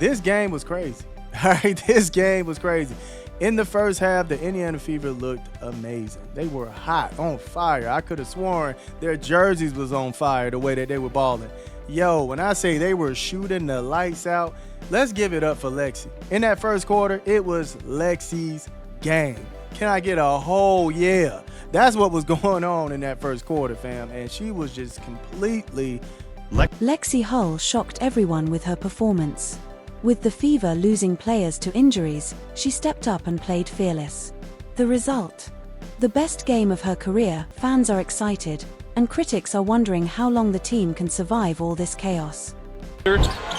This game was crazy. All right, this game was crazy. In the first half, the Indiana Fever looked amazing. They were hot, on fire. I could have sworn their jerseys was on fire the way that they were balling. Yo, when I say they were shooting the lights out, let's give it up for Lexie. In that first quarter, it was Lexie's game. Can I get a whole yeah? That's what was going on in that first quarter, fam. And she was just completely... Lexie Hull shocked everyone with her performance. With the Fever losing players to injuries, she stepped up and played fearless. The result? The best game of her career. Fans are excited, and critics are wondering how long the team can survive all this chaos.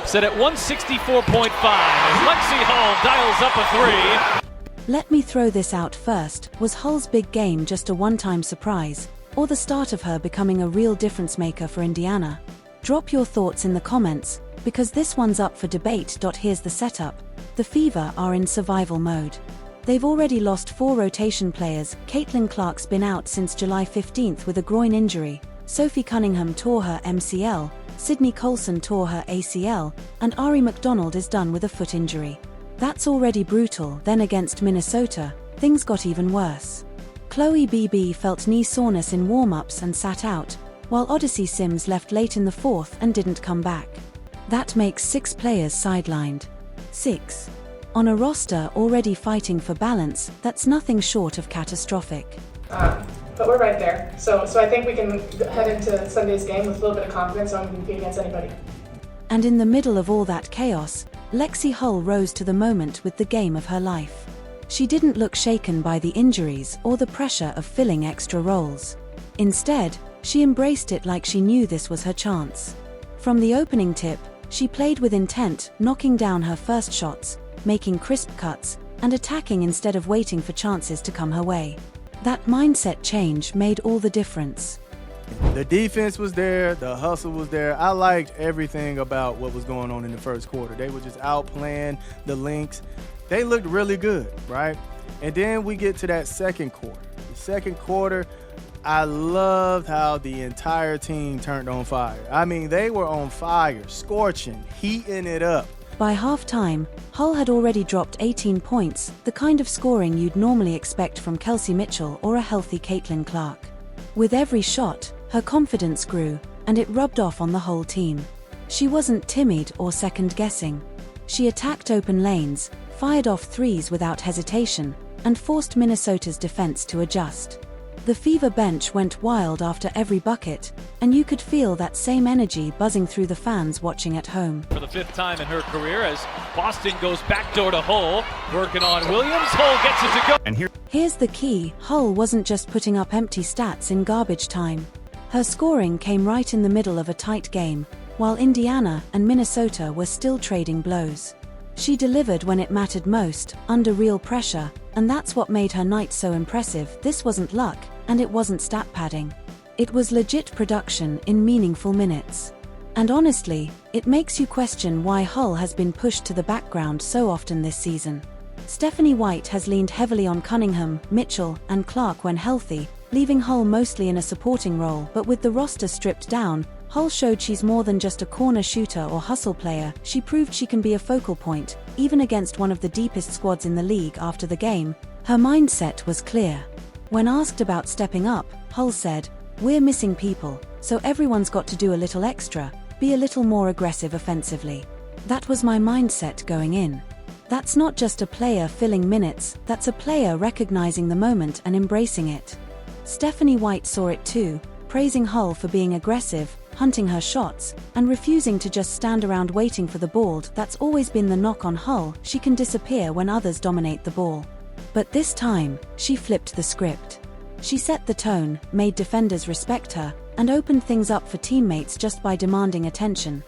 Set at 164.5 as Lexie Hull dials up a 3. Let me throw this out first. Was Hull's big game just a one-time surprise, or the start of her becoming a real difference maker for Indiana? Drop your thoughts in the comments, because this one's up for debate. Here's the setup. The Fever are in survival mode. They've already lost 4 rotation players. Caitlin Clark's been out since July 15th with a groin injury. Sophie Cunningham tore her MCL, Sydney Colson tore her ACL, and Ari McDonald is done with a foot injury. That's already brutal. Then against Minnesota, things got even worse. Khloe BB felt knee soreness in warm-ups and sat out, while Odyssey Sims left late in the fourth and didn't come back. That makes 6 players sidelined. 6. On a roster already fighting for balance, that's nothing short of catastrophic. But we're right there. So I think we can head into Sunday's game with a little bit of confidence so we can compete against anybody. And in the middle of all that chaos, Lexie Hull rose to the moment with the game of her life. She didn't look shaken by the injuries or the pressure of filling extra roles. Instead, she embraced it like she knew this was her chance. From the opening tip, she played with intent, knocking down her first shots, making crisp cuts, and attacking instead of waiting for chances to come her way. That mindset change made all the difference. The defense was there, the hustle was there. I liked everything about what was going on in the first quarter. They were just outplaying the Lynx. They looked really good, right? And then we get to that second quarter. The second quarter, I loved how the entire team turned on fire. I mean, they were on fire, scorching, heating it up. By halftime, Hull had already dropped 18 points, the kind of scoring you'd normally expect from Kelsey Mitchell or a healthy Caitlin Clark. With every shot, her confidence grew, and it rubbed off on the whole team. She wasn't timid or second-guessing. She attacked open lanes, fired off threes without hesitation, and forced Minnesota's defense to adjust. The Fever bench went wild after every bucket, and you could feel that same energy buzzing through the fans watching at home. For the 5th time in her career as Boston goes backdoor to Hull, working on Williams. Hull gets it to go. And Here's the key. Hull wasn't just putting up empty stats in garbage time. Her scoring came right in the middle of a tight game, while Indiana and Minnesota were still trading blows. She delivered when it mattered most, under real pressure, and that's what made her night so impressive. This wasn't luck, and it wasn't stat padding. It was legit production in meaningful minutes. And honestly, it makes you question why Hull has been pushed to the background so often this season. Stephanie White has leaned heavily on Cunningham, Mitchell, and Clark when healthy, leaving Hull mostly in a supporting role. But with the roster stripped down, Hull showed she's more than just a corner shooter or hustle player. She proved she can be a focal point, even against one of the deepest squads in the league. After the game, her mindset was clear. When asked about stepping up, Hull said, "We're missing people, so everyone's got to do a little extra, be a little more aggressive offensively." That was my mindset going in. That's not just a player filling minutes, that's a player recognizing the moment and embracing it. Stephanie White saw it too, praising Hull for being aggressive, hunting her shots, and refusing to just stand around waiting for the ball. That's always been the knock on Hull. She can disappear when others dominate the ball. But this time, she flipped the script. She set the tone, made defenders respect her, and opened things up for teammates just by demanding attention.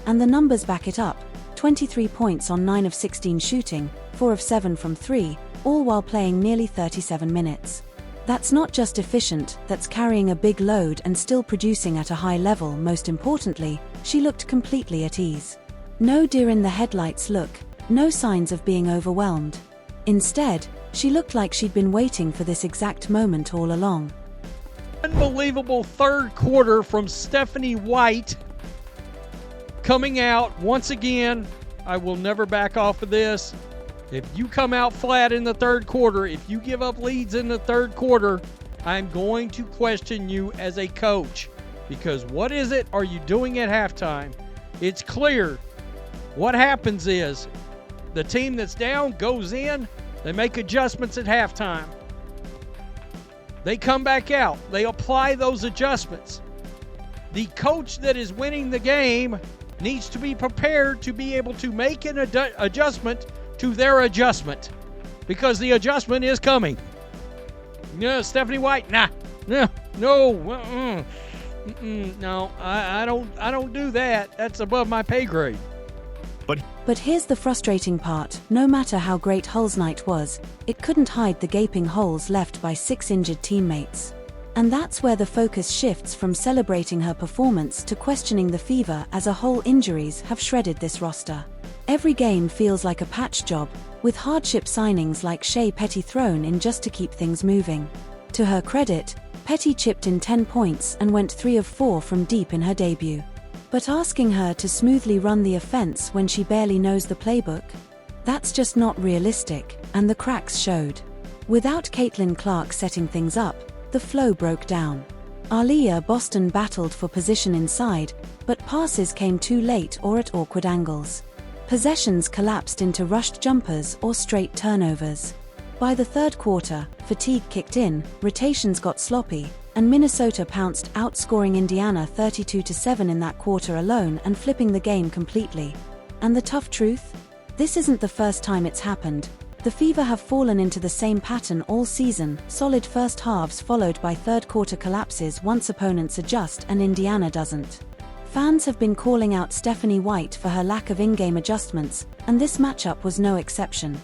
And the numbers back it up: 23 points on 9 of 16 shooting, 4 of 7 from 3, all while playing nearly 37 minutes. That's not just efficient, that's carrying a big load and still producing at a high level. Most importantly, she looked completely at ease. No deer in the headlights look, no signs of being overwhelmed. Instead, she looked like she'd been waiting for this exact moment all along. Unbelievable third quarter from Stephanie White, coming out once again I will never back off of this. If you come out flat in the third quarter, if you give up leads in the third quarter, I'm going to question you as a coach. Because what is it are you doing at halftime? It's clear. What happens is the team that's down goes in, they make adjustments at halftime. They come back out. They apply those adjustments. The coach that is winning the game needs to be prepared to be able to make an adjustment to their adjustment, because the adjustment is coming. No, Stephanie White, no, I don't do that. That's above my pay grade. But here's the frustrating part. No matter how great Hull's night was, it couldn't hide the gaping holes left by 6 injured teammates. And that's where the focus shifts from celebrating her performance to questioning the Fever as a whole. Injuries have shredded this roster. Every game feels like a patch job, with hardship signings like Shea Petty thrown in just to keep things moving. To her credit, Petty chipped in 10 points and went 3 of 4 from deep in her debut. But asking her to smoothly run the offense when she barely knows the playbook? That's just not realistic, and the cracks showed. Without Caitlin Clark setting things up, the flow broke down. Aaliyah Boston battled for position inside, but passes came too late or at awkward angles. Possessions collapsed into rushed jumpers or straight turnovers. By the third quarter, fatigue kicked in, rotations got sloppy, and Minnesota pounced, outscoring Indiana 32-7 in that quarter alone and flipping the game completely. And the tough truth? This isn't the first time it's happened. The Fever have fallen into the same pattern all season, solid first halves followed by third quarter collapses once opponents adjust and Indiana doesn't. Fans have been calling out Stephanie White for her lack of in-game adjustments, and this matchup was no exception.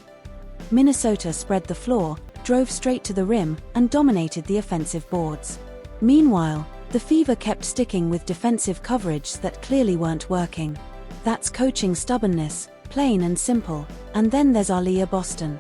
Minnesota spread the floor, drove straight to the rim, and dominated the offensive boards. Meanwhile, the Fever kept sticking with defensive coverage that clearly weren't working. That's coaching stubbornness, plain and simple. And then there's Aaliyah Boston.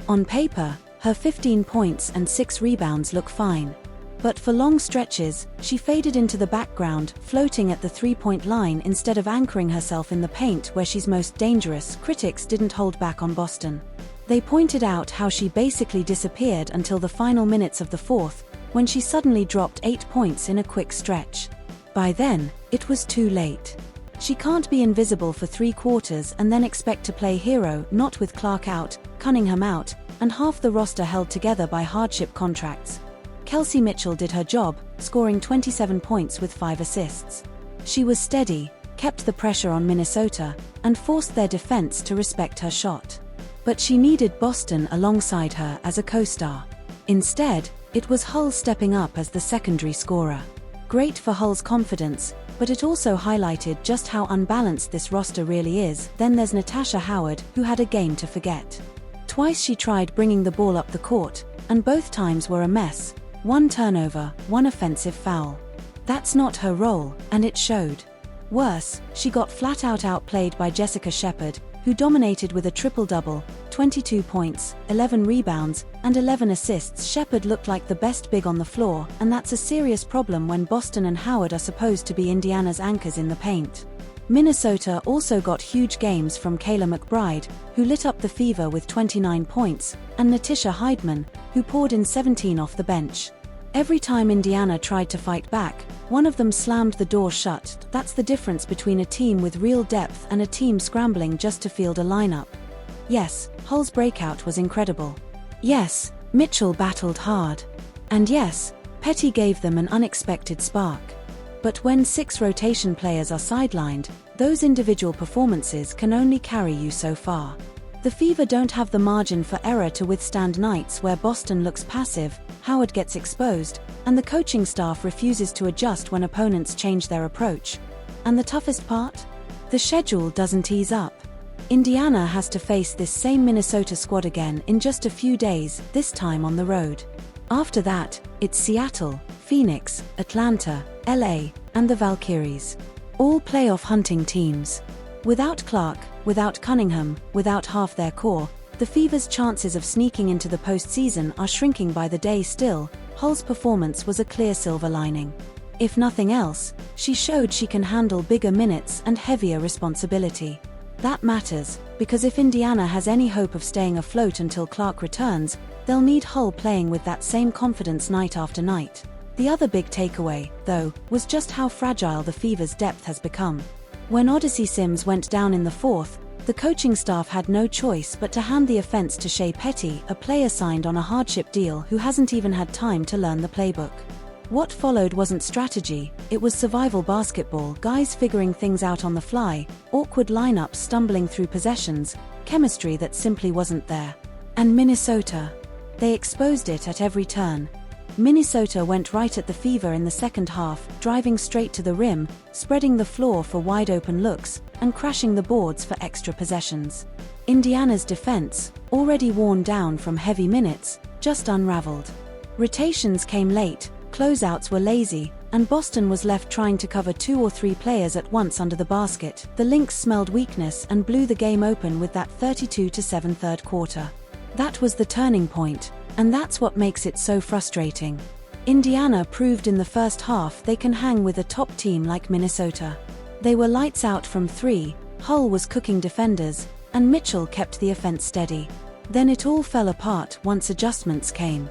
On paper, her 15 points and 6 rebounds look fine. But for long stretches, she faded into the background, floating at the three-point line instead of anchoring herself in the paint where she's most dangerous. Critics didn't hold back on Boston. They pointed out how she basically disappeared until the final minutes of the fourth, when she suddenly dropped 8 points in a quick stretch. By then, it was too late. She can't be invisible for 3 quarters and then expect to play hero, not with Clark out, Cunningham out, and half the roster held together by hardship contracts. Kelsey Mitchell did her job, scoring 27 points with 5 assists. She was steady, kept the pressure on Minnesota, and forced their defense to respect her shot. But she needed Boston alongside her as a co-star. Instead, it was Hull stepping up as the secondary scorer. Great for Hull's confidence, but it also highlighted just how unbalanced this roster really is. Then there's Natasha Howard, who had a game to forget. Twice she tried bringing the ball up the court, and both times were a mess. 1 turnover, 1 offensive foul. That's not her role, and it showed. Worse, she got flat-out outplayed by Jessica Shepard, who dominated with a triple-double, 22 points, 11 rebounds, and 11 assists. Shepard looked like the best big on the floor, and that's a serious problem when Boston and Howard are supposed to be Indiana's anchors in the paint. Minnesota also got huge games from Kayla McBride, who lit up the Fever with 29 points, and Natisha Heidman, who poured in 17 off the bench. Every time Indiana tried to fight back, one of them slammed the door shut. That's the difference between a team with real depth and a team scrambling just to field a lineup. Yes, Hull's breakout was incredible. Yes, Mitchell battled hard. And yes, Petty gave them an unexpected spark. But when 6 rotation players are sidelined, those individual performances can only carry you so far. The Fever don't have the margin for error to withstand nights where Boston looks passive, Howard gets exposed, and the coaching staff refuses to adjust when opponents change their approach. And the toughest part? The schedule doesn't ease up. Indiana has to face this same Minnesota squad again in just a few days, this time on the road. After that, it's Seattle, Phoenix, Atlanta, LA, and the Valkyries. All playoff hunting teams. Without Clark, without Cunningham, without half their core, the Fever's chances of sneaking into the postseason are shrinking by the day. Still, Hull's performance was a clear silver lining. If nothing else, she showed she can handle bigger minutes and heavier responsibility. That matters, because if Indiana has any hope of staying afloat until Clark returns, they'll need Hull playing with that same confidence night after night. The other big takeaway, though, was just how fragile the Fever's depth has become. When Odyssey Sims went down in the fourth, the coaching staff had no choice but to hand the offense to Shea Petty, a player signed on a hardship deal who hasn't even had time to learn the playbook. What followed wasn't strategy, it was survival basketball, guys figuring things out on the fly, awkward lineups stumbling through possessions, chemistry that simply wasn't there. And Minnesota. They exposed it at every turn. Minnesota went right at the Fever in the second half, driving straight to the rim, spreading the floor for wide-open looks, and crashing the boards for extra possessions. Indiana's defense, already worn down from heavy minutes, just unraveled. Rotations came late, closeouts were lazy, and Boston was left trying to cover 2 or 3 players at once under the basket. The Lynx smelled weakness and blew the game open with that 32-7 third quarter. That was the turning point, and that's what makes it so frustrating. Indiana proved in the first half they can hang with a top team like Minnesota. They were lights out from 3, Hull was cooking defenders, and Mitchell kept the offense steady. Then it all fell apart once adjustments came.